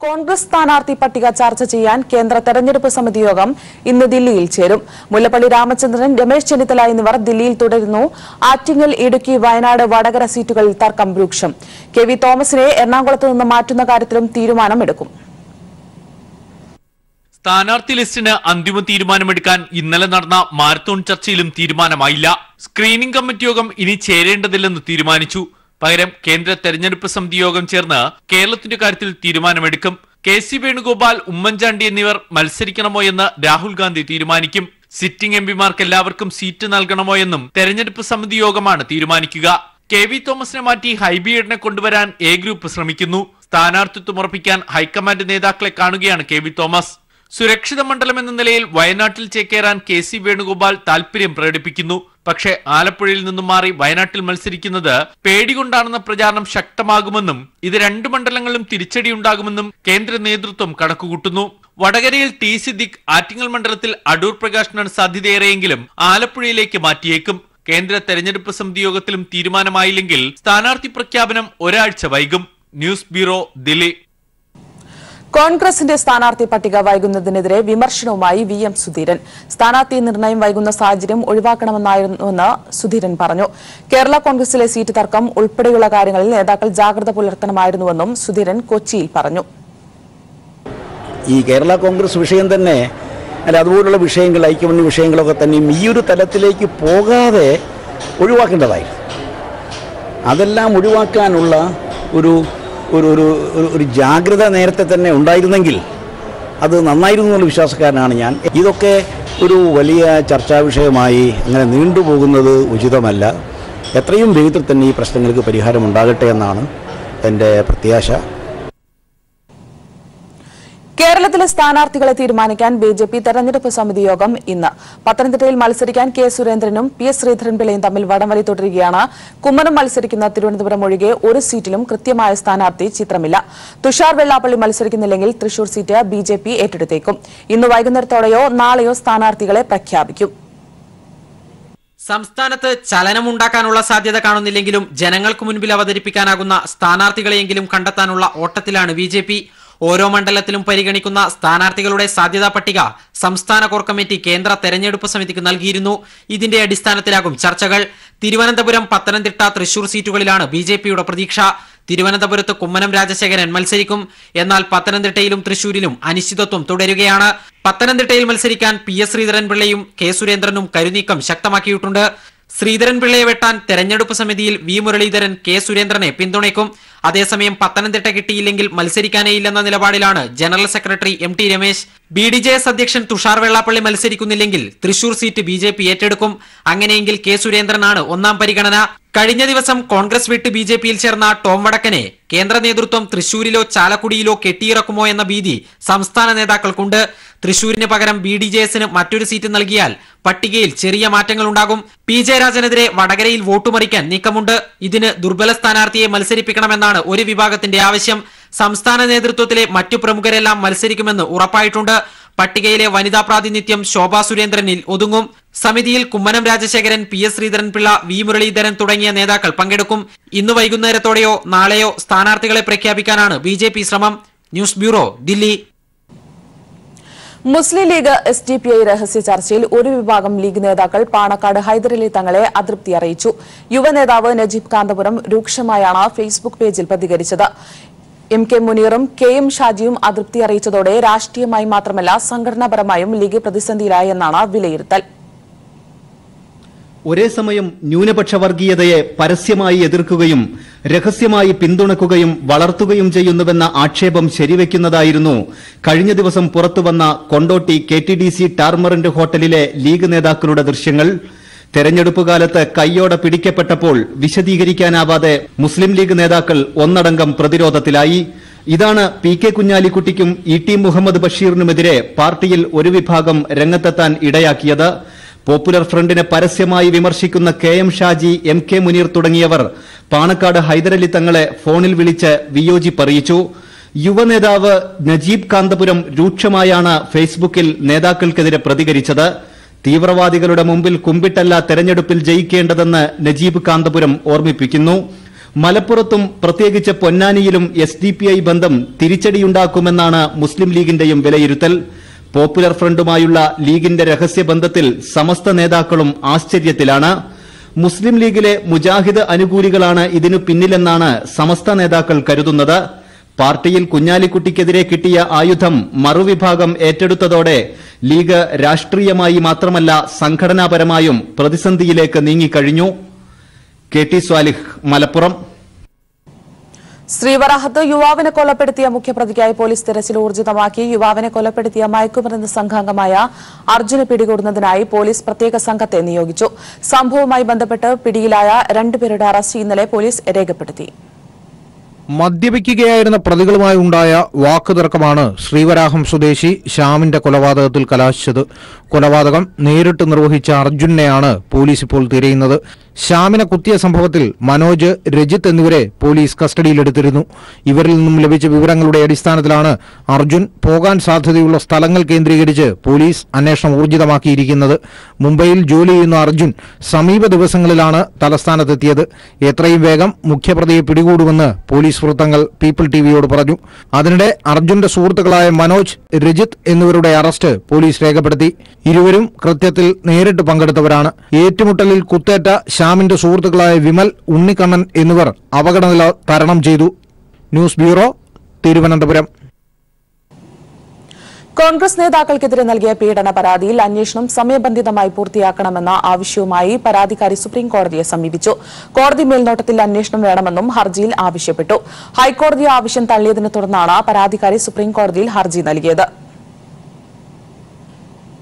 കോൺഗ്രസ് സ്ഥാനാർത്ഥി പട്ടിക ചർച്ച ചെയ്യാൻ കേന്ദ്ര തെരഞ്ഞെടുപ്പ് സമിതി യോഗം ഇന്ന് ദില്ലിയിൽ ചേരും. മുല്ലപ്പള്ളി രാമചന്ദ്രൻ, രമേശ് ചെന്നിത്തല എന്നിവർ ദില്ലിയിൽ തുടരുന്നു. ആറ്റിങ്ങൽ, ഇടുക്കി, വയനാട്, വടകര സീറ്റുകളിൽ തർക്കം രൂക്ഷം. കെ.വി. തോമസിനെ എറണാകുളത്ത് നിന്ന് മാറ്റുന്ന കാര്യത്തിലും തീരുമാനമെടുക്കും. സ്ഥാനാർത്ഥി ലിസ്റ്റിന് അന്തിമ തീരുമാനമെടുക്കാൻ ഇന്നലെ നടന്ന മാരത്തോൺ ചർച്ചയിലും തീരുമാനമായില്ല. സ്ക്രീനിംഗ് കമ്മിറ്റി യോഗം ഇനി ചേരേണ്ടതില്ലെന്ന് തീരുമാനിച്ചു. പകരം കേന്ദ്ര തെരഞ്ഞെടുപ്പ് സമിതി യോഗം ചേർന്ന് കേരളത്തിന്റെ കാര്യത്തിൽ തീരുമാനമെടുക്കും. കെ.സി. വേണുഗോപാൽ, ഉമ്മൻചാണ്ടി എന്നിവർ മത്സരിക്കണമോ എന്ന് രാഹുൽ ഗാന്ധി തീരുമാനിക്കും. സിറ്റിംഗ് എംപിമാർക്ക് എല്ലാവർക്കും സീറ്റ് നൽകണമോ എന്നും തെരഞ്ഞെടുപ്പ് സമിതി യോഗമാണ് തീരുമാനിക്കുക. കെ.വി. തോമസിനെ മാറ്റി ഹൈബി ഈഡനെ കൊണ്ടുവരാൻ എ ഗ്രൂപ്പ് ശ്രമിക്കുന്നു. സ്ഥാനാർത്ഥിത്വം ഉറപ്പിക്കാൻ ഹൈക്കമാൻഡ് നേതാക്കളെ കാണുകയാണ് കെ.വി. തോമസ്. സുരക്ഷിത മണ്ഡലം എന്ന നിലയിൽ വയനാട്ടിൽ ചേക്കേറാൻ കെ.സി. വേണുഗോപാൽ താൽപര്യം പ്രകടിപ്പിക്കുന്നു. പക്ഷേ ആലപ്പുഴയിൽ നിന്നും മാറി വയനാട്ടിൽ മത്സരിക്കുന്നത് പേടികൊണ്ടാണെന്ന പ്രചാരണം ശക്തമാകുമെന്നും ഇത് രണ്ട് മണ്ഡലങ്ങളിലും തിരിച്ചടിയുണ്ടാകുമെന്നും കേന്ദ്ര നേതൃത്വം കണക്കുകൂട്ടുന്നു. വടകരയിൽ ടി സിദ്ദിഖ്, ആറ്റിങ്ങൽ മണ്ഡലത്തിൽ അടൂർ പ്രകാശിനാണ് സാധ്യതയേറെയെങ്കിലും ആലപ്പുഴയിലേക്ക് മാറ്റിയേക്കും. കേന്ദ്ര തെരഞ്ഞെടുപ്പ് സമിതി യോഗത്തിലും തീരുമാനമായില്ലെങ്കിൽ സ്ഥാനാർത്ഥി പ്രഖ്യാപനം ഒരാഴ്ച വൈകും. News bureau, Delhi. കോൺഗ്രസിന്റെ സ്ഥാനാർത്ഥി പട്ടിക വൈകുന്നതിനെതിരെ വിമർശനവുമായി വി.എം. സുധീരൻ. സ്ഥാനാർത്ഥി നിർണയം വൈകുന്ന സാഹചര്യം ഒഴിവാക്കണമെന്നായിരുന്നുവെന്ന് സുധീരൻ പറഞ്ഞു. കേരള കോൺഗ്രസിലെ സീറ്റ് തർക്കം ഉൾപ്പെടെയുള്ള കാര്യങ്ങളിൽ നേതാക്കൾ ജാഗ്രത പുലർത്തണമായിരുന്നുവെന്നും സുധീരൻ കൊച്ചിയിൽ പറഞ്ഞു. ഈ കേരള കോൺഗ്രസ് വിഷയം തന്നെ അതുപോലുള്ള വിഷയങ്ങൾ, ഐക്യമുന്നണി വിഷയങ്ങളൊക്കെ തന്നെയും ഈ ഒരു തലത്തിലേക്ക് പോകാതെ ഒഴിവാക്കേണ്ടതായിരുന്നു. അതെല്ലാം ഒഴിവാക്കാനുള്ള ഒരു ജാഗ്രത നേരത്തെ തന്നെ ഉണ്ടായിരുന്നെങ്കിൽ അത് നന്നായിരുന്നു എന്നുള്ള വിശ്വാസക്കാരനാണ് ഞാൻ. ഇതൊക്കെ ഒരു വലിയ ചർച്ചാ വിഷയമായി അങ്ങനെ നീണ്ടുപോകുന്നത് ഉചിതമല്ല. എത്രയും വേഗത്തിൽ തന്നെ ഈ പ്രശ്നങ്ങൾക്ക് പരിഹാരമുണ്ടാകട്ടെ എന്നാണ് എൻ്റെ പ്രത്യാശ. കേരളത്തിലെ സ്ഥാനാർത്ഥികളെ തീരുമാനിക്കാൻ ബി.ജെ.പി. തെരഞ്ഞെടുപ്പ് സമിതി യോഗം ഇന്ന്. പത്തനംതിട്ടയിൽ മത്സരിക്കാൻ കെ. സുരേന്ദ്രനും പി.എസ്. ശ്രീധരൻപിള്ളയും തമ്മിൽ വടംവലി തുടരുകയാണ്. കുമ്മനം മത്സരിക്കുന്ന തിരുവനന്തപുരം ഒഴികെ ഒരു സീറ്റിലും കൃത്യമായ സ്ഥാനാർത്ഥി ചിത്രമില്ല. തുഷാർ വെള്ളാപ്പള്ളി മത്സരിക്കുന്നില്ലെങ്കിൽ തൃശൂർ സീറ്റ് ബി.ജെ.പി. ഏറ്റെടുത്തേക്കും. ഇന്ന് വൈകുന്നേരത്തോടെയോ നാളെയോ സ്ഥാനാർത്ഥികളെ പ്രഖ്യാപിക്കും. സംസ്ഥാനത്ത് ചലനമുണ്ടാക്കാനുള്ള സാധ്യത കാണുന്നില്ലെങ്കിലും ജനങ്ങൾക്ക് മുൻപിൽ അവതരിപ്പിക്കാനാകുന്ന സ്ഥാനാർത്ഥികളെയെങ്കിലും കണ്ടെത്താനുള്ള ഓട്ടത്തിലാണ് ബി.ജെ.പി. ഓരോ മണ്ഡലത്തിലും പരിഗണിക്കുന്ന സ്ഥാനാർത്ഥികളുടെ സാധ്യതാ പട്ടിക സംസ്ഥാന കോർ കമ്മിറ്റി കേന്ദ്ര തെരഞ്ഞെടുപ്പ് സമിതിക്ക് നൽകിയിരുന്നു. ഇതിന്റെ അടിസ്ഥാനത്തിലാകും ചർച്ചകൾ. തിരുവനന്തപുരം, പത്തനംതിട്ട, തൃശൂർ സീറ്റുകളിലാണ് ബി.ജെ.പിയുടെ പ്രതീക്ഷ. തിരുവനന്തപുരത്ത് കുമ്മനം രാജശേഖരൻ മത്സരിക്കും. എന്നാൽ പത്തനംതിട്ടയിലും തൃശൂരിലും അനിശ്ചിതത്വം തുടരുകയാണ്. പത്തനംതിട്ടയിൽ മത്സരിക്കാൻ പി.എസ്. ശ്രീധരൻപിള്ളയും കെ. സുരേന്ദ്രനും കരുനീക്കം ശക്തമാക്കിയിട്ടുണ്ട്. ശ്രീധരൻപിള്ളയെ വെട്ടാൻ തെരഞ്ഞെടുപ്പ് സമിതിയിൽ വി. മുരളീധരൻ കെ. സുരേന്ദ്രനെ പിന്തുണയ്ക്കും. അതേസമയം പത്തനംതിട്ട കിട്ടിയില്ലെങ്കിൽ മത്സരിക്കാനേയില്ലെന്ന നിലപാടിലാണ് ജനറൽ സെക്രട്ടറി എം.ടി. രമേശ്. ബി.ഡി.ജെ.എസ്. അധ്യക്ഷൻ തുഷാർ വെള്ളാപ്പള്ളി മത്സരിക്കുന്നില്ലെങ്കിൽ തൃശൂർ സീറ്റ് ബി.ജെ.പി. ഏറ്റെടുക്കും. അങ്ങനെയെങ്കിൽ കെ. സുരേന്ദ്രനാണ് ഒന്നാം പരിഗണന. കഴിഞ്ഞ ദിവസം കോൺഗ്രസ് വിട്ട് ബി.ജെ.പിയിൽ ചേർന്ന ടോം വടക്കനെ കേന്ദ്ര നേതൃത്വം തൃശൂരിലോ ചാലക്കുടിയിലോ കെട്ടിയിറക്കുമോ എന്ന ഭീതി സംസ്ഥാന നേതാക്കൾക്കുണ്ട്. തൃശൂരിന് പകരം ബി.ഡി.ജെ.എസിന് മറ്റൊരു സീറ്റ് നൽകിയാൽ പട്ടികയിൽ ചെറിയ മാറ്റങ്ങൾ ഉണ്ടാകും. പി. ജയരാജനെതിരെ വടകരയിൽ വോട്ടുമറിക്കാൻ നീക്കമുണ്ട്. ഇതിന് ദുർബല സ്ഥാനാർത്ഥിയെ മത്സരിപ്പിക്കണമെന്നാണ് ഒരു വിഭാഗത്തിന്റെ ആവശ്യം. സംസ്ഥാന നേതൃത്വത്തിലെ മറ്റു പ്രമുഖരെല്ലാം മത്സരിക്കുമെന്ന് ഉറപ്പായിട്ടുണ്ട്. പട്ടികയിലെ വനിതാ പ്രാതിനിധ്യം ശോഭാ സുരേന്ദ്രനിൽ ഒതുങ്ങും. സമിതിയിൽ കുമ്മനം രാജശേഖരൻ, പി.എസ്. ശ്രീധരൻപിള്ള, വി. മുരളീധരൻ തുടങ്ങിയ നേതാക്കൾ പങ്കെടുക്കും. ഇന്ന് വൈകുന്നേരത്തോടെയോ നാളെയോ സ്ഥാനാർത്ഥികളെ പ്രഖ്യാപിക്കാനാണ് ബി.ജെ.പി. ശ്രമം. News bureau, Delhi. Muslim League SDPI രഹസ്യ ചർച്ചയിൽ ഒരു വിഭാഗം ലീഗ് നേതാക്കൾ പാണക്കാട് ഹൈദരലി തങ്ങളെ അതൃപ്തി അറിയിച്ചു. യുവനേതാവ് നജീബ് കാന്തപുരം രൂക്ഷമായാണ് ഫേസ്ബുക്ക് പേജിൽ പ്രതികരിച്ചത്. എം.കെ. മുനീറും കെ.എം. ഷാജിയും അതൃപ്തി അറിയിച്ചതോടെ രാഷ്ട്രീയമായി മാത്രമല്ല സംഘടനാപരമായും ലീഗ് പ്രതിസന്ധിയിലായെന്നാണ് വിലയിരുത്തൽ. ഒരേ സമയം ന്യൂനപക്ഷ വർഗീയതയെ പരസ്യമായി എതിർക്കുകയും രഹസ്യമായി പിന്തുണക്കുകയും വളർത്തുകയും ചെയ്യുന്നുവെന്ന ആക്ഷേപം ശരിവെക്കുന്നതായിരുന്നു കഴിഞ്ഞ ദിവസം പുറത്തുവന്ന കൊണ്ടോട്ടി KTDC ടാർമറിന്റ് ഹോട്ടലിലെ ലീഗ് നേതാക്കളുടെ ദൃശ്യങ്ങൾ. തെരഞ്ഞെടുപ്പ് കാലത്ത് കയ്യോടെ പിടിക്കപ്പെട്ടപ്പോൾ വിശദീകരിക്കാനാവാതെ മുസ്ലിം ലീഗ് നേതാക്കൾ ഒന്നടങ്കം പ്രതിരോധത്തിലായി. ഇതാണ് പി.കെ. കുഞ്ഞാലിക്കുട്ടിക്കും ഇ.ടി. മുഹമ്മദ് ബഷീറിനുമെതിരെ പാർട്ടിയിൽ ഒരു വിഭാഗം രംഗത്തെത്താൻ ഇടയാക്കിയത്. പോപ്പുലർ ഫ്രണ്ടിനെ പരസ്യമായി വിമർശിക്കുന്ന കെ.എം. ഷാജി, എം.കെ. മുനീർ തുടങ്ങിയവർ പാണക്കാട് ഹൈദരലി തങ്ങളെ ഫോണിൽ വിളിച്ച് വിയോജിപ്പറിയിച്ചു. യുവനേതാവ് നജീബ് കാന്തപുരം രൂക്ഷമായാണ് ഫേസ്ബുക്കിൽ നേതാക്കൾക്കെതിരെ പ്രതികരിച്ചത്. തീവ്രവാദികളുടെ മുമ്പിൽ കുമ്പിട്ടല്ല തെരഞ്ഞെടുപ്പിൽ ജയിക്കേണ്ടതെന്ന് നജീബ് കാന്തപുരം ഓർമ്മിപ്പിക്കുന്നു. മലപ്പുറത്തും പ്രത്യേകിച്ച് പൊന്നാനിയിലും SDPI ബന്ധം തിരിച്ചടിയുണ്ടാക്കുമെന്നാണ് മുസ്ലിം ലീഗിന്റെയും വിലയിരുത്തൽ. പോപ്പുലർ ഫ്രണ്ടുമായുള്ള ലീഗിന്റെ രഹസ്യബന്ധത്തിൽ സമസ്ത നേതാക്കളും ആശ്ചര്യത്തിലാണ്. മുസ്ലിം ലീഗിലെ മുജാഹിദ് അനുകൂലികളാണ് ഇതിനു പിന്നിലെന്നാണ് സമസ്ത നേതാക്കൾ കരുതുന്നത്. പാർട്ടിയിൽ കുഞ്ഞാലിക്കുട്ടിക്കെതിരെ കിട്ടിയ ആയുധം മറുവിഭാഗം ഏറ്റെടുത്തതോടെ ലീഗ് രാഷ്ട്രീയമായി മാത്രമല്ല സംഘടനാപരമായും പ്രതിസന്ധിയിലേക്ക് നീങ്ങിക്കഴിഞ്ഞു. KT സ്വാലിഹ്, മലപ്പുറം. ശ്രീവരാഹത്ത് യുവാവിനെ കൊലപ്പെടുത്തിയ മുഖ്യപ്രതിക്കായി പോലീസ് തെരച്ചിൽ ഊർജിതമാക്കി. യുവാവിനെ കൊലപ്പെടുത്തിയ മയക്കുമരുന്ന് സംഘാംഗമായ അർജുനെ പിടികൂടുന്നതിനായി പോലീസ് പ്രത്യേക സംഘത്തെ നിയോഗിച്ചു. സംഭവവുമായി ബന്ധപ്പെട്ട് പിടിയിലായ 2 പേരുടെ അറസ്റ്റ് ഇന്നലെ പോലീസ് രേഖപ്പെടുത്തി. മദ്യപിക്കുകയായിരുന്ന പ്രതികളുമായി ഉണ്ടായ വാക്കുതർക്കമാണ് ശ്രീവരാഹം സ്വദേശി ശ്യാമിന്റെ കൊലപാതകത്തിൽ കലാശിച്ചത്. കൊലപാതകം നേരിട്ട് നിർവഹിച്ച അർജുനെയാണ് പോലീസ് ഇപ്പോൾ തിരയുന്നത്. ശ്യാമിനെ കുത്തിയ സംഭവത്തിൽ മനോജ്, രജിത്ത് എന്നിവരെ പോലീസ് കസ്റ്റഡിയിലെടുത്തിരുന്നു. ഇവരിൽ നിന്നും ലഭിച്ച വിവരങ്ങളുടെ അടിസ്ഥാനത്തിലാണ് അർജുൻ പോകാൻ സാധ്യതയുള്ള സ്ഥലങ്ങൾ കേന്ദ്രീകരിച്ച് പോലീസ് അന്വേഷണം ഊർജിതമാക്കിയിരിക്കുന്നത്. മുംബൈയിൽ ജോലി ചെയ്യുന്ന അർജുൻ സമീപ ദിവസങ്ങളിലാണ് തലസ്ഥാനത്തെത്തിയത്. എത്രയും വേഗം മുഖ്യപ്രതിയെ പിടികൂടുമെന്ന് പോലീസ് വൃത്തങ്ങൾ പീപ്പിൾ ടിവിയോട് പറഞ്ഞു. അതിനിടെ അർജുന്റെ സുഹൃത്തുക്കളായ മനോജ്, രജിത്ത് എന്നിവരുടെ അറസ്റ്റ് പോലീസ് രേഖപ്പെടുത്തി. ഇരുവരും കൃത്യത്തിൽ നേരിട്ട് പങ്കെടുത്തവരാണ്. ഏറ്റുമുട്ടലിൽ കുത്തേറ്റ ശ്യാമിന്റെ സുഹൃത്തുക്കളായ വിമൽ, ഉണ്ണിക്കണ്ണൻ എന്നിവർ അപകടനില തരണം ചെയ്തു. News bureau, Thiruvananthapuram. കോൺഗ്രസ് നേതാക്കൾക്കെതിരെ നൽകിയ പീഡന പരാതിയിൽ അന്വേഷണം സമയബന്ധിതമായി പൂർത്തിയാക്കണമെന്ന ആവശ്യവുമായി പരാതിക്കാരി സുപ്രീംകോടതിയെ സമീപിച്ചു. കോടതി മേൽനോട്ടത്തിൽ അന്വേഷണം വേണമെന്നും ഹർജിയിൽ ആവശ്യപ്പെട്ടു. ഹൈക്കോടതി ആവശ്യം തള്ളിയതിനെ തുടർന്നാണ് പരാതിക്കാരി സുപ്രീംകോടതിയിൽ ഹർജി നൽകിയത്.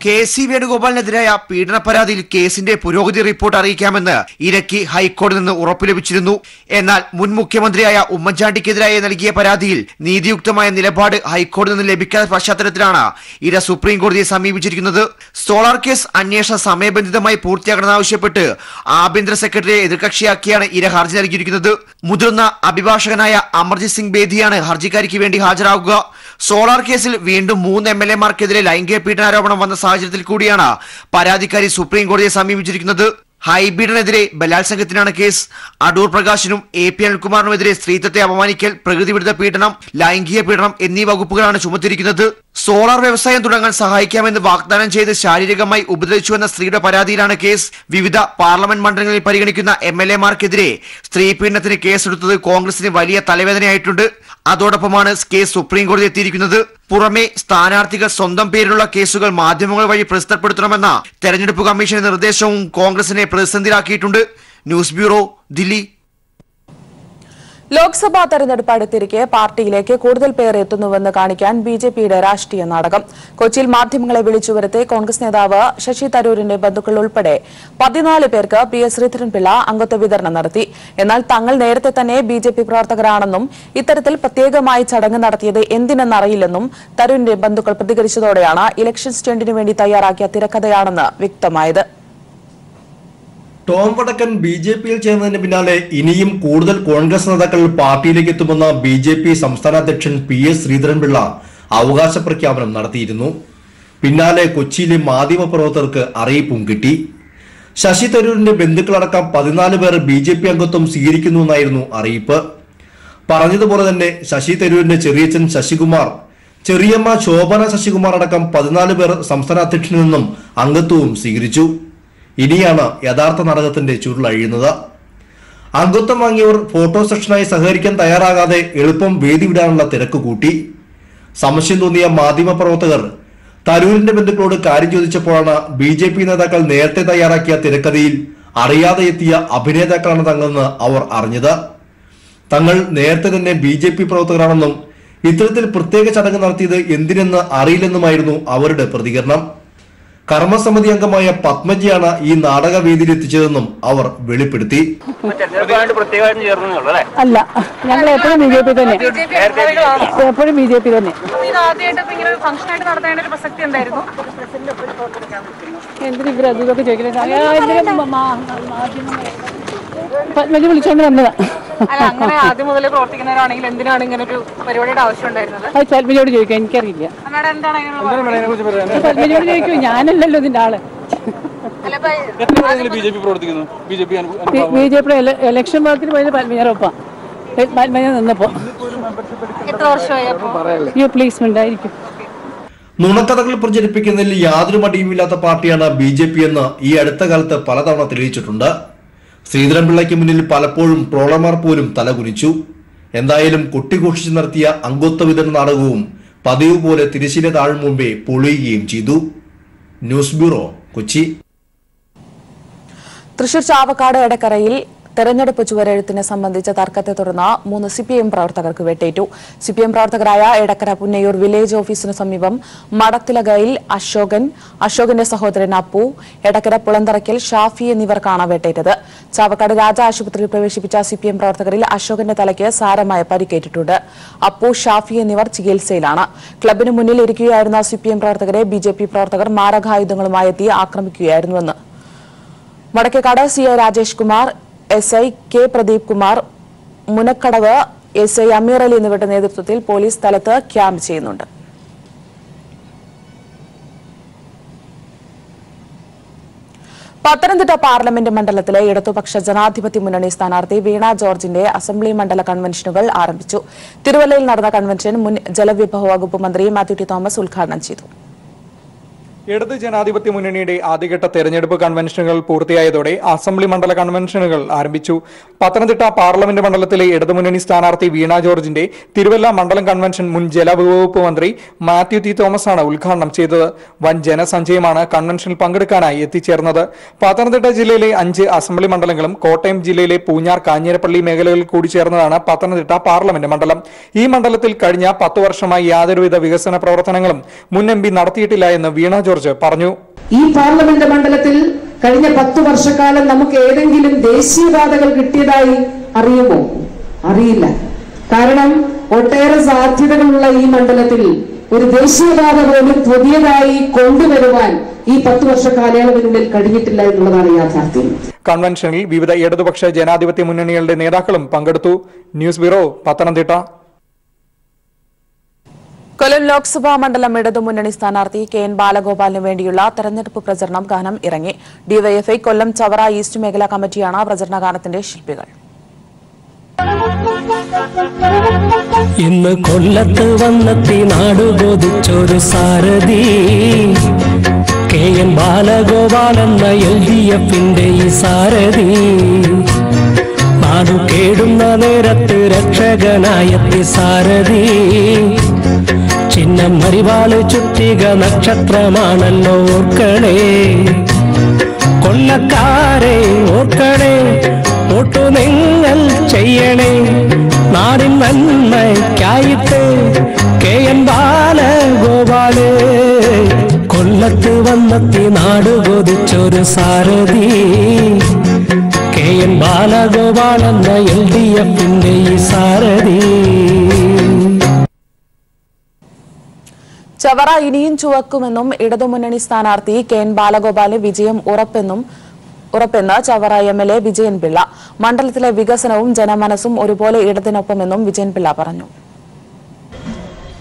KC വേണുഗോപാലിനെതിരായ പീഡന പരാതിയിൽ കേസിന്റെ പുരോഗതി റിപ്പോർട്ട് അറിയിക്കാമെന്ന് ഇരയ്ക്ക് ഹൈക്കോടതിയിൽ നിന്ന് ഉറപ്പ് ലഭിച്ചിരുന്നു. എന്നാൽ മുൻ മുഖ്യമന്ത്രിയായ ഉമ്മൻചാണ്ടിക്കെതിരായി നൽകിയ പരാതിയിൽ നീതിയുക്തമായ നിലപാട് ഹൈക്കോടതിയിൽ നിന്ന് ലഭിക്കാത്ത പശ്ചാത്തലത്തിലാണ് ഇര സുപ്രീം കോടതിയെ സമീപിച്ചിരിക്കുന്നത്. സോളാർ കേസ് അന്വേഷണം സമയബന്ധിതമായി പൂർത്തിയാക്കണമെന്നാവശ്യപ്പെട്ട് ആഭ്യന്തര സെക്രട്ടറിയെ എതിർകക്ഷിയാക്കിയാണ് ഇര ഹർജി നൽകിയിരിക്കുന്നത്. മുതിർന്ന അഭിഭാഷകനായ അമർജിത് സിംഗ് ബേദിയാണ് ഹർജിക്കാരിക്ക് വേണ്ടി ഹാജരാകുക. സോളാർ കേസിൽ വീണ്ടും 3 MLA-മാർക്കെതിരെ ലൈംഗിക പീഡനാരോപണം വന്ന സാഹചര്യത്തിൽ കൂടിയാണ് പരാതിക്കാരി സുപ്രീം കോടതിയെ സമീപിച്ചിരിക്കുന്നത്. ഹൈബീഡിനെതിരെ ബലാത്സംഗത്തിനാണ് കേസ്. അടൂർ പ്രകാശിനും AP അനിൽകുമാറിനുമെതിരെ സ്ത്രീത്വത്തെ അപമാനിക്കൽ, പ്രകൃതിവിരുദ്ധ പീഡനം, ലൈംഗിക പീഡനം എന്നീ വകുപ്പുകളാണ് ചുമത്തിയിരിക്കുന്നത്. സോളാർ വ്യവസായം തുടങ്ങാൻ സഹായിക്കാമെന്ന് വാഗ്ദാനം ചെയ്ത് ശാരീരികമായി ഉപദ്രവിച്ചുവെന്ന സ്ത്രീയുടെ പരാതിയിലാണ് കേസ്. വിവിധ പാർലമെന്റ് മണ്ഡലങ്ങളിൽ പരിഗണിക്കുന്ന MLA-മാർക്കെതിരെ സ്ത്രീ പീഡനത്തിന് കേസെടുത്തത് കോൺഗ്രസിന് വലിയ തലവേദനയായിട്ടുണ്ട്. അതോടൊപ്പമാണ് കേസ് സുപ്രീം കോടതി എത്തിയിരിക്കുന്നത്. പുറമെ സ്ഥാനാർത്ഥികൾ സ്വന്തം പേരിലുള്ള കേസുകൾ മാധ്യമങ്ങൾ വഴി പ്രസിദ്ധപ്പെടുത്തണമെന്ന തെരഞ്ഞെടുപ്പ് കമ്മീഷന്റെ നിർദ്ദേശവും കോൺഗ്രസിനെ പ്രതിസന്ധിയിലാക്കിയിട്ടുണ്ട്. News bureau, Delhi. ലോക്സഭാ തെരഞ്ഞെടുപ്പ് അടുത്തിരിക്കെ പാർട്ടിയിലേക്ക് കൂടുതൽ പേർ എത്തുന്നുവെന്ന് കാണിക്കാൻ BJPയുടെ രാഷ്ട്രീയ നാടകം. കൊച്ചിയിൽ മാധ്യമങ്ങളെ വിളിച്ചുവരുത്തി കോൺഗ്രസ് നേതാവ് ശശി തരൂരിന്റെ ബന്ധുക്കൾ ഉൾപ്പെടെ 14 പേർക്ക് PS ശ്രീധരൻപിള്ള അംഗത്വ വിതരണം നടത്തി. എന്നാൽ തങ്ങൾ നേരത്തെ തന്നെ BJP പ്രവർത്തകരാണെന്നും ഇത്തരത്തിൽ പ്രത്യേകമായി ചടങ്ങ് നടത്തിയത് എന്തിനെന്നറിയില്ലെന്നും തരൂരിന്റെ ബന്ധുക്കൾ പ്രതികരിച്ചതോടെയാണ് ഇലക്ഷൻ സ്റ്റണ്ടിനു വേണ്ടി തയ്യാറാക്കിയ തിരക്കഥയാണെന്ന് വ്യക്തമായത്. ടോം വടക്കൻ BJPയിൽ ചേർന്നതിന് പിന്നാലെ ഇനിയും കൂടുതൽ കോൺഗ്രസ് നേതാക്കൾ പാർട്ടിയിലേക്ക് എത്തുമെന്ന BJP സംസ്ഥാന അധ്യക്ഷൻ PS ശ്രീധരൻപിള്ള അവകാശ പ്രഖ്യാപനം നടത്തിയിരുന്നു. പിന്നാലെ കൊച്ചിയിലെ മാധ്യമപ്രവർത്തകർക്ക് അറിയിപ്പും കിട്ടി. ശശി തരൂരിന്റെ ബന്ധുക്കളടക്കം 14 പേർ BJP അംഗത്വം സ്വീകരിക്കുന്നുവെന്നായിരുന്നു അറിയിപ്പ്. പറഞ്ഞതുപോലെ തന്നെ ശശി തരൂരിന്റെ ചെറിയച്ഛൻ ശശികുമാർ, ചെറിയമ്മ ശോഭന ശശികുമാർ അടക്കം 14 പേർ സംസ്ഥാന അധ്യക്ഷനിൽ നിന്നും അംഗത്വവും സ്വീകരിച്ചു. ഇനിയാണ് യഥാർത്ഥ നാടകത്തിന്റെ ചുരുളഴിയുന്നത്. അംഗത്വം വാങ്ങിയവർ ഫോട്ടോ സെഷനായി സഹകരിക്കാൻ തയ്യാറാകാതെ എളുപ്പം വേദി വിടാനുള്ള തിരക്ക് കൂട്ടി. സംശയം തോന്നിയ മാധ്യമപ്രവർത്തകർ തരൂരിന്റെ ബന്ധുക്കളോട് കാര്യം ചോദിച്ചപ്പോഴാണ് BJP നേതാക്കൾ നേരത്തെ തയ്യാറാക്കിയ തിരക്കഥയിൽ അറിയാതെ എത്തിയ അഭിനേതാക്കളാണ് തങ്ങളെന്ന് അവർ അറിഞ്ഞത്. തങ്ങൾ നേരത്തെ തന്നെ BJP പ്രവർത്തകരാണെന്നും ഇത്തരത്തിൽ പ്രത്യേക ചടങ്ങ് നടത്തിയത് എന്തിനെന്ന് അറിയില്ലെന്നുമായിരുന്നു അവരുടെ പ്രതികരണം. കർമ്മസമിതി അംഗമായ പത്മജിയാണ് ഈ നാടകവേദിയിൽ എത്തിച്ചതെന്നും അവർ വെളിപ്പെടുത്തി. അല്ല, ഞങ്ങൾ എപ്പോഴും BJP തന്നെ, എപ്പോഴും BJP തന്നെ. എന്തിനും ഇവർ അതൊക്കെ ചോദിക്കുന്നത് പത്മജി വിളിച്ചോണ്ട് വന്നതാ. അങ്ങനെ ആദ്യം മുതലേ പ്രവർത്തിക്കുന്നവരാണെങ്കിൽ എന്തിനാണ് ഇങ്ങനെ ഒരു പരിപാടിയുടെ ആവശ്യം ഉണ്ടായിരുന്നത്? അത് പത്മജിയോട് ചോദിക്കാം, എനിക്കറിയില്ല. പത്മജിയോട് ചോദിക്കൂ, ഞാനല്ലല്ലോ ഇതിന്റെ ആള്. ബിജെപിയുടെ ഇലക്ഷൻ വാർത്തിന് നിന്നപ്പോ പ്ലേസ്മെന്റ് ആയിരിക്കും. നുണക്കഥകൾ പ്രചരിപ്പിക്കുന്നതിൽ യാതൊരു മടിയുമില്ലാത്ത പാർട്ടിയാണ് ബി.ജെ.പി. എന്ന് ഈ അടുത്ത കാലത്ത് പലതവണ തെളിയിച്ചിട്ടുണ്ട്. ശ്രീധരൻപിള്ളയ്ക്ക് മുന്നിൽ പലപ്പോഴും ട്രോളർമാർ പോലും തലകുനിച്ചു. എന്തായാലും കൊട്ടിഘോഷിച്ച് നടത്തിയ അംഗത്വ വിതരണ നാടകവും പതിവ് പോലെ തിരശ്ശീല താഴും മുമ്പേ പൊളിയുകയും ചെയ്തു. News bureau, Kochi. തൃശൂർ ചാവക്കാട് എടക്കരയിൽ തെരഞ്ഞെടുപ്പ് ചുവരെഴുത്തിനെ സംബന്ധിച്ച തർക്കത്തെ തുടർന്ന് 3 CPM പ്രവർത്തകർക്ക് വെട്ടേറ്റു. CPM പ്രവർത്തകരായ എടക്കര പുന്നയൂർ വില്ലേജ് ഓഫീസിനു സമീപം മടത്തിലകയിൽ അശോകന്റെ സഹോദരൻ അപ്പു, എടക്കര പുളന്തറയ്ക്കൽ ഷാഫി എന്നിവർക്കാണ് വെട്ടേറ്റത്. ചാവക്കാട് രാജ ആശുപത്രിയിൽ പ്രവേശിപ്പിച്ച CPM പ്രവർത്തകരിൽ അശോകന്റെ തലയ്ക്ക് സാരമായ പരിക്കേറ്റിട്ടുണ്ട്. അപ്പു, ഷാഫി എന്നിവർ ചികിത്സയിലാണ്. ക്ലബിന് മുന്നിൽ ഇരിക്കുകയായിരുന്ന CPM പ്രവർത്തകരെ BJP പ്രവർത്തകർ മാരകായുധങ്ങളുമായി എത്തി ആക്രമിക്കുകയായിരുന്നുവെന്ന് Vadakkekad CI Rajesh Kumar, SI K Pradeep Kumar, Munakkadavu SI അമീർ അലി എന്നിവരുടെ നേതൃത്വത്തിൽ പോലീസ് സ്ഥലത്ത് ക്യാമ്പ് ചെയ്യുന്നുണ്ട്. പത്തനംതിട്ട പാർലമെന്റ് മണ്ഡലത്തിലെ ഇടതുപക്ഷ ജനാധിപത്യ മുന്നണി സ്ഥാനാർത്ഥി വീണ ജോർജിന്റെ അസംബ്ലി മണ്ഡല കൺവെൻഷനുകൾ ആരംഭിച്ചു. തിരുവല്ലയിൽ നടന്ന കൺവെൻഷൻ മുൻ ജലവിഭവ വകുപ്പ് മന്ത്രി മാത്യു ടി തോമസ് ഉദ്ഘാടനം ചെയ്തു. ഇടത് ജനാധിപത്യ മുന്നണിയുടെ ആദ്യഘട്ട തെരഞ്ഞെടുപ്പ് കൺവെൻഷനുകൾ പൂർത്തിയായതോടെ അസംബ്ലി മണ്ഡല കൺവെൻഷനുകൾ ആരംഭിച്ചു. പത്തനംതിട്ട പാർലമെന്റ് മണ്ഡലത്തിലെ ഇടതുമുന്നണി സ്ഥാനാർത്ഥി വീണ ജോർജിന്റെ തിരുവല്ല മണ്ഡലം കൺവെൻഷൻ മുൻ ജലവകുപ്പ് മന്ത്രി മാത്യു ടി തോമസ് ആണ് ഉദ്ഘാടനം ചെയ്തത്. വൻ ജനസഞ്ചയമാണ് കൺവെൻഷനിൽ പങ്കെടുക്കാനായി എത്തിച്ചേർന്നത്. പത്തനംതിട്ട ജില്ലയിലെ 5 അസംബ്ലി മണ്ഡലങ്ങളും കോട്ടയം ജില്ലയിലെ പൂഞ്ഞാർ, കാഞ്ഞിരപ്പള്ളി മേഖലകളിൽ കൂടി ചേർന്നതാണ് പത്തനംതിട്ട പാർലമെന്റ് മണ്ഡലം. ഈ മണ്ഡലത്തിൽ കഴിഞ്ഞ 10 വർഷമായി യാതൊരുവിധ വികസന പ്രവർത്തനങ്ങളും മുൻ MP നടത്തിയിട്ടില്ല എന്ന് വീണ ജോർജ് പറഞ്ഞു. ഈ പാർലമെന്റ് മണ്ഡലത്തിൽ കഴിഞ്ഞ 10 വർഷക്കാലം നമുക്ക് ഏതെങ്കിലും ദേശീയപാതകൾ കിട്ടിയതായി അറിയുമോ? അറിയില്ല. കാരണം ഒട്ടേറെ സാധ്യതകളുള്ള ഈ മണ്ഡലത്തിൽ ഒരു ദേശീയപാത പോലും പുതിയതായി കൊണ്ടുവരുവാൻ ഈ 10 വർഷ കാലയളവിനുള്ളിൽ കഴിഞ്ഞിട്ടില്ല എന്നുള്ളതാണ് യാഥാർത്ഥ്യം. കൺവെൻഷനിൽ വിവിധ ഇടതുപക്ഷ ജനാധിപത്യ മുന്നണികളുടെ നേതാക്കളും പങ്കെടുത്തു. News bureau, Pathanamthitta. കൊല്ലം ലോക്സഭാ മണ്ഡലം ഇടതുമുന്നണി സ്ഥാനാർത്ഥി KN ബാലഗോപാലിന് വേണ്ടിയുള്ള തെരഞ്ഞെടുപ്പ് പ്രചരണം ഗാനം ഇറങ്ങി. DYFI കൊല്ലം ചവറ ഈസ്റ്റ് മേഖലാ കമ്മിറ്റിയാണ് പ്രചരണ ഗാനത്തിന്റെ ശില്പികൾ. ഇന്ന് കൊല്ലത്ത് വന്നെത്തി നാടുബോധിച്ചൊരു സാരഥി KN ബാലഗോപാൽ എന്ന LDFന്റെ ഈ സാരഥി നാടു കേടുന്ന നേരത്ത് രക്ഷകനായെത്തി സാരഥി ചിഹ്നം മരിവാള് ചുറ്റിക നക്ഷത്രമാണല്ലോ ഓർക്കണേ കൊല്ലക്കാരെ ഓർക്കണേ വോട്ടു നിങ്ങൾ ചെയ്യണേ നാടിൻ നന്മയ്ക്കായിട്ട് KN ബാലഗോപാല് കൊല്ലത്ത് വന്നെത്തി നാട് കൊതിച്ചൊരു സാരഥി KN ബാലഗോപാൽ എന്ന LDFന്റെ ഈ സാരഥി. ചവറ ഇനിയും ചുവക്കുമെന്നും ഇടതുമുന്നണി സ്ഥാനാർത്ഥി KN ബാലഗോപാലിന് വിജയം ഉറപ്പെന്ന് ചവറ MLA വിജയൻ പിള്ള. മണ്ഡലത്തിലെ വികസനവും ജനമനസ്സും ഒരുപോലെ ഇടതിനൊപ്പമെന്നും വിജയൻ പിള്ള പറഞ്ഞു.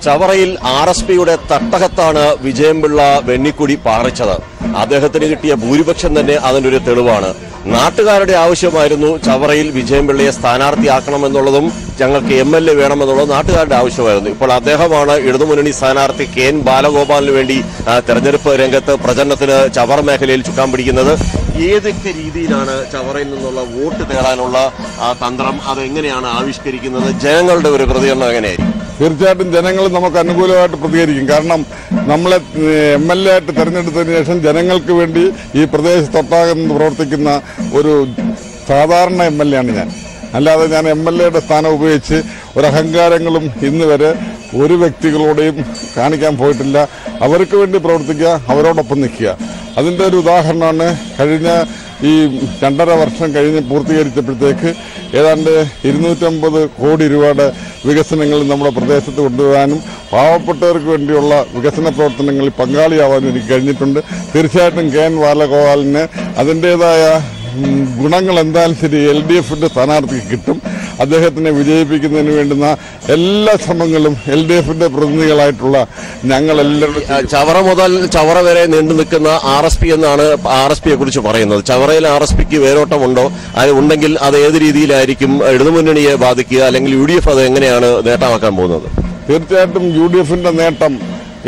ചവറയിൽ RSPയുടെ തട്ടകത്താണ് വിജയൻപിള്ള വെണ്ണിക്കുടി പാറിച്ചത്. അദ്ദേഹത്തിന് കിട്ടിയ ഭൂരിപക്ഷം തന്നെ അതിനൊരു തെളിവാണ്. നാട്ടുകാരുടെ ആവശ്യമായിരുന്നു ചവറയിൽ വിജയൻപിള്ളയെ സ്ഥാനാർത്ഥിയാക്കണമെന്നുള്ളതും ഞങ്ങൾക്ക് MLA വേണമെന്നുള്ളത് നാട്ടുകാരുടെ ആവശ്യമായിരുന്നു. ഇപ്പോൾ അദ്ദേഹമാണ് ഇടതുമുന്നണി സ്ഥാനാർത്ഥി KN ബാലഗോപാലിന് വേണ്ടി തെരഞ്ഞെടുപ്പ് രംഗത്ത് പ്രചരണത്തിന് ചവറ മേഖലയിൽ ചുക്കാൻ പിടിക്കുന്നത്. ഏതൊക്കെ രീതിയിലാണ് ചവറയിൽ നിന്നുള്ള വോട്ട് തേടാനുള്ള തന്ത്രം, അതെങ്ങനെയാണ് ആവിഷ്കരിക്കുന്നത്? ജനങ്ങളുടെ ഒരു പ്രതികരണം എങ്ങനെയായിരിക്കും? തീർച്ചയായിട്ടും ജനങ്ങൾ നമുക്ക് അനുകൂലമായിട്ട് പ്രതികരിക്കും. കാരണം നമ്മളെ MLA ആയിട്ട് തെരഞ്ഞെടുത്തതിന് ശേഷം ജനങ്ങൾക്ക് വേണ്ടി ഈ പ്രദേശത്തൊട്ടാകെ പ്രവർത്തിക്കുന്ന ഒരു സാധാരണ MLA ആണ് ഞാൻ. അല്ലാതെ ഞാൻ MLAയുടെ സ്ഥാനം ഉപയോഗിച്ച് ഒരു അഹങ്കാരങ്ങളും ഇന്ന് വരെ ഒരു വ്യക്തികളോടെയും കാണിക്കാൻ പോയിട്ടില്ല. അവർക്ക് വേണ്ടി പ്രവർത്തിക്കുക, അവരോടൊപ്പം നിൽക്കുക. അതിൻ്റെ ഒരു ഉദാഹരണമാണ് കഴിഞ്ഞ ഈ 2.5 വർഷം കഴിഞ്ഞ് പൂർത്തീകരിച്ചപ്പോഴത്തേക്ക് ഏതാണ്ട് 250 കോടി രൂപയുടെ വികസനങ്ങൾ നമ്മുടെ പ്രദേശത്ത് കൊണ്ടുവരാനും പാവപ്പെട്ടവർക്ക് വേണ്ടിയുള്ള വികസന പ്രവർത്തനങ്ങളിൽ പങ്കാളിയാവാനും എനിക്ക് കഴിഞ്ഞിട്ടുണ്ട്. തീർച്ചയായിട്ടും KN ബാലഗോപാലിന് അതിൻ്റേതായ ഗുണങ്ങൾ എന്തായാലും ശരി LDFന്റെ സ്ഥാനാർത്ഥിക്ക് കിട്ടും. അദ്ദേഹത്തിനെ വിജയിപ്പിക്കുന്നതിന് വേണ്ടുന്ന എല്ലാ ശ്രമങ്ങളും LDFന്റെ പ്രതിനിധികളായിട്ടുള്ള ഞങ്ങളെല്ലാവരും ചവറ മുതൽ ചവറ വരെ നീണ്ടു നിൽക്കുന്ന RSP എന്നാണ് RSPയെ കുറിച്ച് പറയുന്നത്. ചവറയിൽ RSPക്ക് വേരോട്ടമുണ്ടോ? അത് ഉണ്ടെങ്കിൽ അത് ഏത് രീതിയിലായിരിക്കും ഇടതുമുന്നണിയെ ബാധിക്കുക, അല്ലെങ്കിൽ UDF അത് എങ്ങനെയാണ് നേട്ടമാക്കാൻ പോകുന്നത്? തീർച്ചയായിട്ടും UDFന്റെ നേട്ടം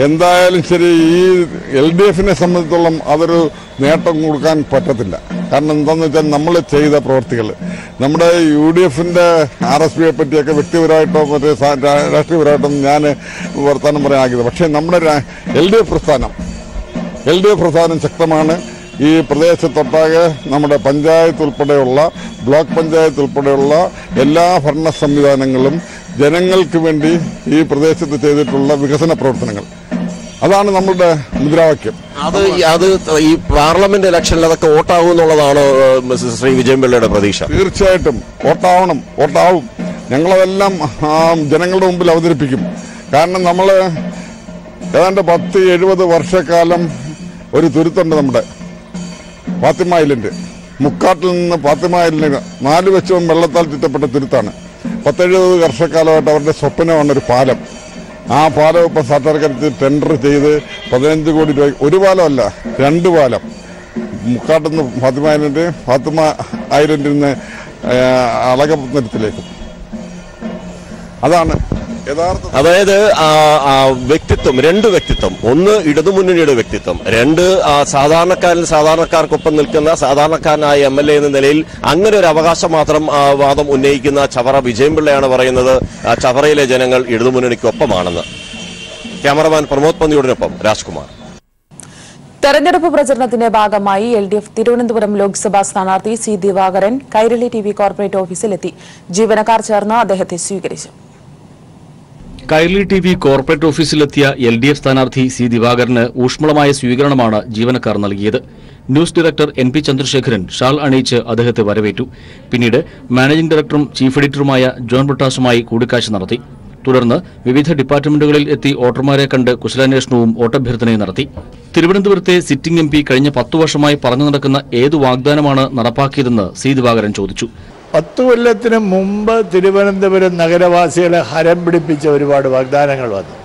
എന്തായാലും ശരി, ഈ LDFനെ സംബന്ധിച്ചോളം അതൊരു നേട്ടം കൊടുക്കാൻ പറ്റത്തില്ല. കാരണം എന്താണെന്ന് വെച്ചാൽ നമ്മൾ ചെയ്ത പ്രവർത്തികൾ, നമ്മുടെ UDFന്റെ RSPയെ പറ്റിയൊക്കെ വ്യക്തിപരമായിട്ടോ മറ്റേ രാഷ്ട്രീയപരമായിട്ടോ ഞാൻ വർത്തമാനം പറയാൻ ആകില്ല. പക്ഷേ നമ്മുടെ LDF പ്രസ്ഥാനം ശക്തമാണ്. ഈ പ്രദേശത്തൊട്ടാകെ നമ്മുടെ പഞ്ചായത്ത് ഉൾപ്പെടെയുള്ള ബ്ലോക്ക് പഞ്ചായത്ത് ഉൾപ്പെടെയുള്ള എല്ലാ ഭരണ സംവിധാനങ്ങളും ജനങ്ങൾക്ക് വേണ്ടി ഈ പ്രദേശത്ത് ചെയ്തിട്ടുള്ള വികസന പ്രവർത്തനങ്ങൾ, അതാണ് നമ്മളുടെ മുദ്രാവാക്യം. അത് ഈ പാർലമെന്റ് ഇലക്ഷനിൽ അതൊക്കെ വോട്ടാകും എന്നുള്ളതാണോ ശ്രീ വിജയൻപിള്ളയുടെ പ്രതീക്ഷ? തീർച്ചയായിട്ടും വോട്ടാവും. ഞങ്ങളതെല്ലാം ജനങ്ങളുടെ മുമ്പിൽ അവതരിപ്പിക്കും. കാരണം നമ്മൾ ഏതാണ്ട് 10-70 വർഷക്കാലം ഒരു തുരുത്തുണ്ട് നമ്മുടെ ഫാത്തിമ ഐലൻഡ്. മുക്കാട്ടിൽ നിന്ന് ഫാത്തിമ ഐലൻഡ് 4 വശവും വെള്ളത്താൽ ചുറ്റപ്പെട്ട തുരുത്താണ്. 10-70 വർഷക്കാലമായിട്ട് അവരുടെ സ്വപ്നമാണ് ഒരു പാലം. ആ പാലം ഇപ്പം സർക്കാർ ടെൻഡർ ചെയ്ത് 15 കോടി രൂപ, ഒരു പാലമല്ല 2 പാലം, മുക്കാട്ടിൽ നിന്ന് ഫാത്തിമ ഐലൻഡിൽ നിന്ന് അളകപ്പുറത്തിലേക്കും. അതാണ് അതായത് വ്യക്തിത്വം, 2 വ്യക്തിത്വം. ഒന്ന് ഇടതുമുന്നണിയുടെ വ്യക്തിത്വം, 2 സാധാരണക്കാർക്കൊപ്പം നിൽക്കുന്ന സാധാരണക്കാരനായ MLA എന്ന നിലയിൽ അങ്ങനെ ഒരു അവകാശം മാത്രം വാദം ഉന്നയിക്കുന്ന ചവറ വിജയൻപിള്ളയാണ് പറയുന്നത് ചവറയിലെ ജനങ്ങൾ ഇടതുമുന്നണിക്കൊപ്പമാണെന്ന്. ക്യാമറമാൻ പ്രമോദ് പന്തിയോടിനൊപ്പം രാജ്കുമാർ. തെരഞ്ഞെടുപ്പ് പ്രചരണത്തിന്റെ ഭാഗമായി LDF തിരുവനന്തപുരം ലോക്സഭാ സ്ഥാനാർത്ഥി C. Divakaran Kairali TV corporate ഓഫീസിലെത്തി. ജീവനക്കാർ ചേർന്ന് അദ്ദേഹത്തെ സ്വീകരിച്ചു. കൈരളി TV കോർപ്പറേറ്റ് ഓഫീസിലെത്തിയ LDF സ്ഥാനാർത്ഥി C. ദിവാകരന് ഊഷ്മളമായ സ്വീകരണമാണ് ജീവനക്കാർ നൽകിയത്. ന്യൂസ് ഡയറക്ടർ NP ചന്ദ്രശേഖരൻ ഷാൾ അണിയിച്ച് അദ്ദേഹത്തെ വരവേറ്റു. പിന്നീട് മാനേജിംഗ് ഡയറക്ടറും ചീഫ് എഡിറ്ററുമായ ജോൺ ബ്രിട്ടാസുമായി കൂടിക്കാഴ്ച നടത്തി. തുടർന്ന് വിവിധ ഡിപ്പാർട്ട്മെന്റുകളിൽ എത്തി വോട്ടർമാരെ കണ്ട് കുശലാന്വേഷണവും വോട്ടഭ്യർത്ഥനയും നടത്തി. തിരുവനന്തപുരത്തെ സിറ്റിംഗ് MP കഴിഞ്ഞ 10 വർഷമായി പറഞ്ഞു നടക്കുന്ന ഏതു വാഗ്ദാനമാണ് നടപ്പാക്കിയതെന്ന് C. ദിവാകരൻ ചോദിച്ചു. 10 കൊല്ലത്തിന് മുമ്പ് തിരുവനന്തപുരം നഗരവാസികളെ ഹരം പിടിപ്പിച്ച ഒരുപാട് വാഗ്ദാനങ്ങൾ വന്നു.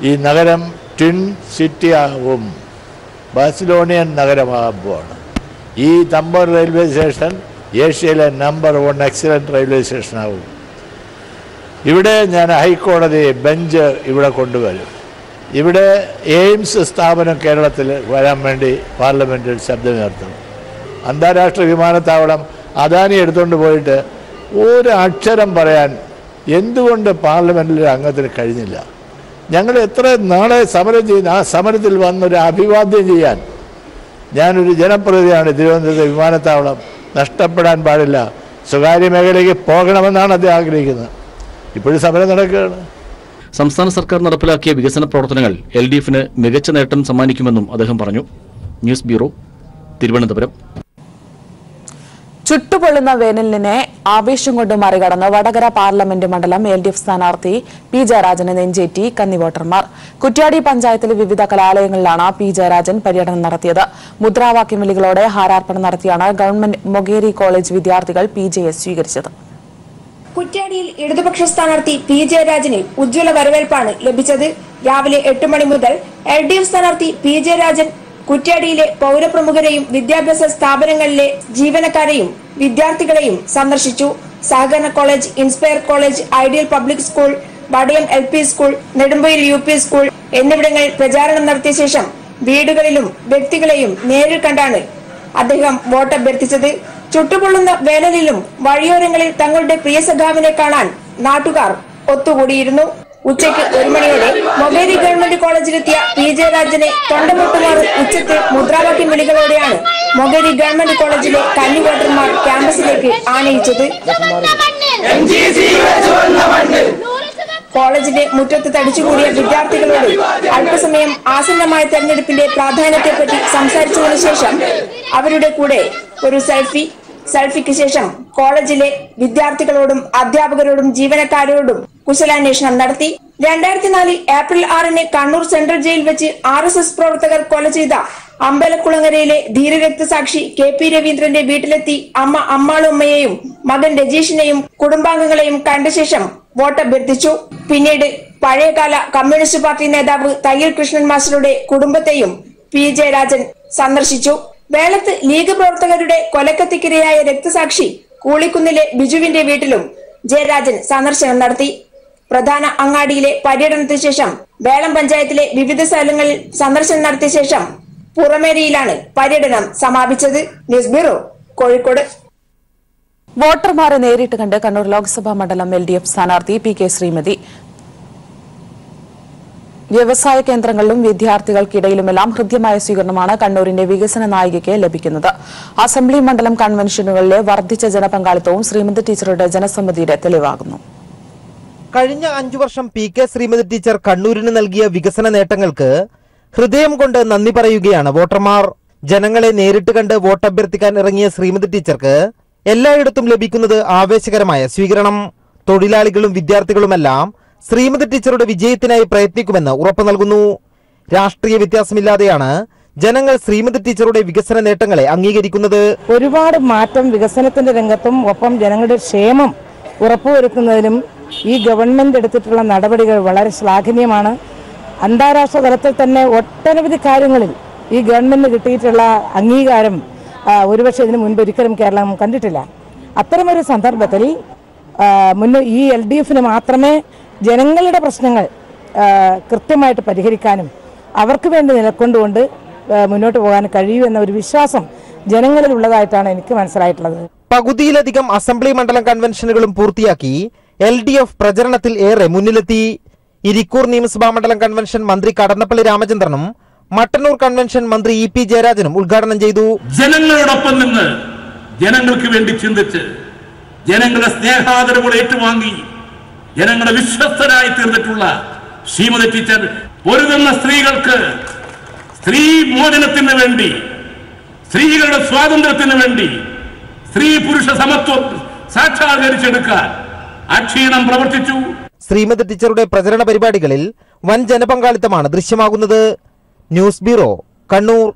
ഈ നഗരം ട്വിൻ സിറ്റി ആവും, ബാഴ്സലോണിയൻ നഗരമാകുമ്പോഴാണ്. ഈ തമ്പൂർ റെയിൽവേ സ്റ്റേഷൻ ഏഷ്യയിലെ നമ്പർ 1 എക്സലന്റ് റെയിൽവേ സ്റ്റേഷനാവും. ഇവിടെ ഞാൻ ഹൈക്കോടതി ബെഞ്ച് ഇവിടെ കൊണ്ടുവരും. ഇവിടെ എയിംസ് സ്ഥാപനം കേരളത്തിൽ വരാൻ വേണ്ടി പാർലമെന്റിൽ ശബ്ദമുയർത്തും. അന്താരാഷ്ട്ര വിമാനത്താവളം അദാനി എടുത്തുകൊണ്ട് പോയിട്ട് ഒരു അക്ഷരം പറയാൻ എന്തുകൊണ്ട് പാർലമെന്റിലെ അംഗത്തിന് കഴിഞ്ഞില്ല? ഞങ്ങൾ എത്ര നാളെ സമരം ചെയ്യുന്ന, ആ സമരത്തിൽ വന്നൊരു അഭിവാദ്യം ചെയ്യാൻ ഞാനൊരു ജനപ്രതിനിധിയാണ്. തിരുവനന്തപുരത്തെ വിമാനത്താവളം നഷ്ടപ്പെടാൻ പാടില്ല, സ്വകാര്യ മേഖലയ്ക്ക് പോകണമെന്നാണ് അദ്ദേഹം ആഗ്രഹിക്കുന്നത്. ഇപ്പോഴും സമരം നടക്കുകയാണ്. സംസ്ഥാന സർക്കാർ നടപ്പിലാക്കിയ വികസന പ്രവർത്തനങ്ങൾ LDFന് മികച്ച നേട്ടം സമ്മാനിക്കുമെന്നും അദ്ദേഹം പറഞ്ഞു. News bureau, Thiruvananthapuram. ചുട്ടുപൊള്ളുന്ന വേനലിനെ ആവേശം കൊണ്ട് മറികടന്ന് വടകര പാർലമെന്റ് മണ്ഡലം LDF സ്ഥാനാർത്ഥി P. ജയരാജനെ നെഞ്ചേറ്റി കന്നി വോട്ടർമാർ. കുറ്റ്യാടി പഞ്ചായത്തിലെ വിവിധ കലാലയങ്ങളിലാണ് P. ജയരാജൻ പര്യടനം നടത്തിയത്. മുദ്രാവാക്യം വിളികളോടെ ഹാരാർപ്പണം നടത്തിയാണ് ഗവൺമെന്റ് മൊകേരി കോളേജ് വിദ്യാർത്ഥികൾ PJയെ സ്വീകരിച്ചത്. കുറ്റ്യാടിയിൽ ഇടതുപക്ഷ സ്ഥാനാർത്ഥി P. ജയരാജന് ഉജ്ജ്വല വരവേൽപ്പാണ് ലഭിച്ചത്. രാവിലെ 8 മണി മുതൽ LDF സ്ഥാനാർത്ഥി P. ജയരാജൻ കുറ്റ്യാടിയിലെ പൌരപ്രമുഖരെയും വിദ്യാഭ്യാസ സ്ഥാപനങ്ങളിലെ ജീവനക്കാരെയും വിദ്യാർത്ഥികളെയും സന്ദർശിച്ചു. സഹകരണ college, inspire college, ideal public school, Vadayam LP school, Nedumpoyil UP school എന്നിവിടങ്ങളിൽ പ്രചാരണം നടത്തിയ ശേഷം വീടുകളിലും വ്യക്തികളെയും നേരിൽ കണ്ടാണ് അദ്ദേഹം വോട്ട് അഭ്യർത്ഥിച്ചത്. ചുട്ടുപൊള്ളുന്ന വേനലിലും വഴിയോരങ്ങളിൽ തങ്ങളുടെ പ്രിയ സഖാവിനെ കാണാൻ നാട്ടുകാർ ഒത്തുകൂടിയിരുന്നു. ഉച്ചയ്ക്ക് 1 മണിയോടെ മൊകേരി ഗവൺമെന്റ് കോളേജിലെത്തിയ P. ജയരാജനെ തൊണ്ടമുട്ടുമാറും ഉച്ചത്തെ മുദ്രാവാക്യം വിളികളോടെയാണ് മൊകേരി ഗവൺമെന്റ് കോളേജിലെ കന്നി വോട്ടർമാർ ക്യാമ്പസിലേക്ക് ആനയിച്ചത്. കോളേജിന്റെ മുറ്റത്ത് തടിച്ചുകൂടിയ വിദ്യാർത്ഥികളോട് അല്പസമയം ആസന്നമായ തെരഞ്ഞെടുപ്പിന്റെ പ്രാധാന്യത്തെപ്പറ്റി സംസാരിച്ചതിനു ശേഷം അവരുടെ കൂടെ ഒരു സെൽഫിക്ക് ശേഷം കോളേജിലെ വിദ്യാർത്ഥികളോടും അധ്യാപകരോടും ജീവനക്കാരോടും കുശലാന്വേഷണം നടത്തി. 2004 ഏപ്രിൽ 6 കണ്ണൂർ സെൻട്രൽ ജയിൽ വെച്ച് RSS പ്രവർത്തകർ കൊല ചെയ്ത അമ്പലക്കുളങ്ങരയിലെ ധീരരക്തസാക്ഷി KP രവീന്ദ്രന്റെ വീട്ടിലെത്തി അമ്മ അമ്മാളുമ്മയെയും മകൻ രജീഷിനെയും കുടുംബാംഗങ്ങളെയും കണ്ട ശേഷം വോട്ടഭ്യർത്ഥിച്ചു. പിന്നീട് പഴയകാല കമ്മ്യൂണിസ്റ്റ് പാർട്ടി നേതാവ് തയ്യൽ കൃഷ്ണൻ മാസ്റ്ററുടെ കുടുംബത്തെയും PJ രാജൻ സന്ദർശിച്ചു. വേളത്ത് ലീഗ് പ്രവർത്തകരുടെ കൊലക്കത്തിക്കിരയായ രക്തസാക്ഷി കൂളിക്കുന്നിലെ ബിജുവിന്റെ വീട്ടിലും ജയരാജൻ സന്ദർശനം നടത്തി. പ്രധാന അങ്ങാടിയിലെ പര്യടനത്തിന് ശേഷം വേളം പഞ്ചായത്തിലെ വിവിധ സ്ഥലങ്ങളിൽ സന്ദർശനം നടത്തിയ ശേഷം പുറമേരിയിലാണ് പര്യടനം സമാപിച്ചത്. News bureau, Kozhikode. വോട്ടർമാരെ നേരിട്ട് കണ്ട് കണ്ണൂർ ലോക്സഭാ മണ്ഡലം LDF സ്ഥാനാർത്ഥി PK ശ്രീമതി വ്യവസായ കേന്ദ്രങ്ങളിലും വിദ്യാർത്ഥികൾക്കിടയിലുമെല്ലാം ഹൃദ്യമായ സ്വീകരണമാണ് കണ്ണൂരിന്റെ വികസന നായികയ്ക്ക് ലഭിക്കുന്നത്. അസംബ്ലി മണ്ഡലം കൺവെൻഷനുകളിലെ വർദ്ധിച്ച ജനപങ്കാളിത്തവും ശ്രീമതി ടീച്ചറുടെ ജനസമ്മതിയുടെ തെളിവാകുന്നു. കഴിഞ്ഞ 5 വർഷം PK ശ്രീമതി ടീച്ചർ കണ്ണൂരിന് നൽകിയ വികസന നേട്ടങ്ങൾക്ക് ഹൃദയം കൊണ്ട് നന്ദി പറയുകയാണ് വോട്ടർമാർ. ജനങ്ങളെ നേരിട്ട് കണ്ട് വോട്ടഭ്യർത്ഥിക്കാൻ ഇറങ്ങിയ ശ്രീമതി ടീച്ചർക്ക് എല്ലായിടത്തും ലഭിക്കുന്നത് ആവേശകരമായ സ്വീകരണം. തൊഴിലാളികളും വിദ്യാർത്ഥികളുമെല്ലാം ശ്രീമതി ടീച്ചറുടെ വിജയത്തിനായി പ്രയത്നിക്കുമെന്ന് ഉറപ്പു നൽകുന്നു. രാഷ്ട്രീയ വ്യത്യാസമില്ലാതെയാണ് ജനങ്ങൾ ശ്രീമതി ടീച്ചറുടെ വികസന നേട്ടങ്ങളെ അംഗീകരിക്കുന്നത്. ഒരുപാട് മാറ്റം വികസനത്തിന്റെ രംഗത്തും ഒപ്പം ജനങ്ങളുടെ ക്ഷേമം ഉറപ്പുവരുത്തുന്നതിനും ഈ ഗവൺമെന്റ് എടുത്തിട്ടുള്ള നടപടികൾ വളരെ ശ്ലാഘനീയമാണ്. അന്താരാഷ്ട്ര തലത്തിൽ തന്നെ ഒട്ടനവധി കാര്യങ്ങളിൽ ഈ ഗവൺമെന്റിന് കിട്ടിയിട്ടുള്ള അംഗീകാരം ഒരുപക്ഷെ ഇതിനു മുൻപ് ഒരിക്കലും കേരളം കണ്ടിട്ടില്ല. അത്തരമൊരു സന്ദർഭത്തിൽ ഈ LDFന് മാത്രമേ ജനങ്ങളുടെ പ്രശ്നങ്ങൾ കൃത്യമായിട്ട് പരിഹരിക്കാനും അവർക്ക് വേണ്ടി നിലക്കൊണ്ടുകൊണ്ട് മുന്നോട്ട് പോകാൻ കഴിയൂ എന്ന ഒരു വിശ്വാസം ജനങ്ങളിൽ ഉള്ളതായിട്ടാണ് എനിക്ക് മനസ്സിലായിട്ടുള്ളത്. പകുതിയിലധികം അസംബ്ലി മണ്ഡലം കൺവെൻഷനുകളും പൂർത്തിയാക്കി LDF പ്രചരണത്തിൽ ഏറെ മുന്നിലെത്തി. ഇരിക്കൂർ നിയമസഭാ മണ്ഡലം കൺവെൻഷൻ മന്ത്രി കടന്നപ്പള്ളി രാമചന്ദ്രനും മട്ടന്നൂർ കൺവെൻഷൻ മന്ത്രി EP ജയരാജനും ഉദ്ഘാടനം ചെയ്തു. ജനങ്ങളോടൊപ്പം നിന്ന് ജനങ്ങൾക്ക് വേണ്ടി ചിന്തിച്ച് ജനങ്ങളുടെ സ്നേഹാദരവുകൾ ഏറ്റുവാങ്ങി ജനങ്ങളുടെ വിശ്വസ്തരായി തീർന്നിട്ടുള്ള ശ്രീമതി ടീച്ചർ പൊരുതുന്ന സ്ത്രീകൾക്ക് സ്ത്രീ മോചനത്തിന് വേണ്ടി, സ്ത്രീകളുടെ സ്വാതന്ത്ര്യത്തിന് വേണ്ടി, സ്ത്രീ പുരുഷ സമത്വം സാക്ഷാത്കരിച്ചെടുക്കാൻ അക്ഷീണം പ്രവർത്തിച്ചു. ശ്രീമതി ടീച്ചറുടെ പ്രചരണ പരിപാടികളിൽ വൻ ജനപങ്കാളിത്തമാണ് ദൃശ്യമാകുന്നത്. News bureau, Kannur.